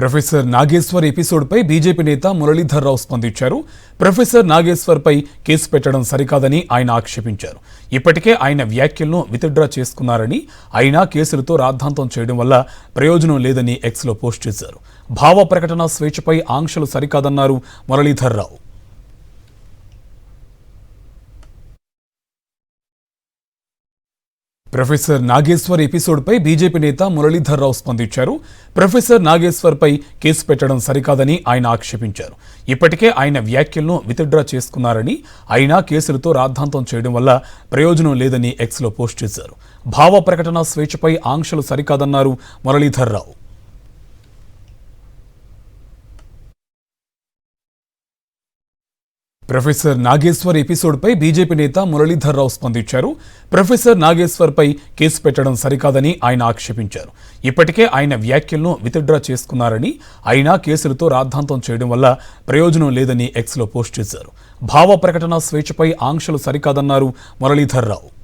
Professor Nageshwar ఎపిసోడ్పై BJP నేత మురళీధర్ రావు స్పందించారు. Professor నాగేశ్వర్పై case పెట్టడం సరికాదని ఆయన ఆక్షేపించారు. ఇప్పటికే ఆయన వ్యాఖ్యలను విత్డ్రా చేసుకున్నారని, అయినా కేసులతో రాద్ధాంతం చేయడం వల్ల ప్రయోజనం లేదని ఎక్స్లో పోస్ట్ చేశారు. భావ ప్రకటన స్వేచ్ఛపై ఆంక్షలు సరికాదన్నారు మురళీధర్ రావు. ప్రొఫెసర్ నాగేశ్వర్ ఎపిసోడ్పై బీజేపీ నేత మురళీధర్ రావు స్పందించారు. ప్రొఫెసర్ నాగేశ్వర్పై కేసు పెట్టడం సరికాదని ఆయన ఆక్షేపించారు. ఇప్పటికే ఆయన వ్యాఖ్యలను విత్డ్రా చేసుకున్నారని, అయినా కేసులతో రాద్ధాంతం చేయడం వల్ల ప్రయోజనం లేదని ఎక్స్లో పోస్ట్ చేశారు. భావ ప్రకటన స్వేచ్ఛపై ఆంక్షలు సరికాదన్నారు మురళీధర్ రావు. ప్రొఫెసర్ నాగేశ్వర్ ఎపిసోడ్పై బీజేపీ నేత మురళీధర్ రావు స్పందించారు. ప్రొఫెసర్ నాగేశ్వర్పై కేసు పెట్టడం సరికాదని ఆయన ఆక్షేపించారు. ఇప్పటికే ఆయన వ్యాఖ్యలను విత్డ్రా చేసుకున్నారని, అయినా కేసులతో రాద్ధాంతం చేయడం వల్ల ప్రయోజనం లేదని ఎక్స్లో పోస్ట్ చేశారు. భావ ప్రకటన స్వేచ్ఛపై ఆంక్షలు సరికాదన్నారు మురళీధర్ రావు.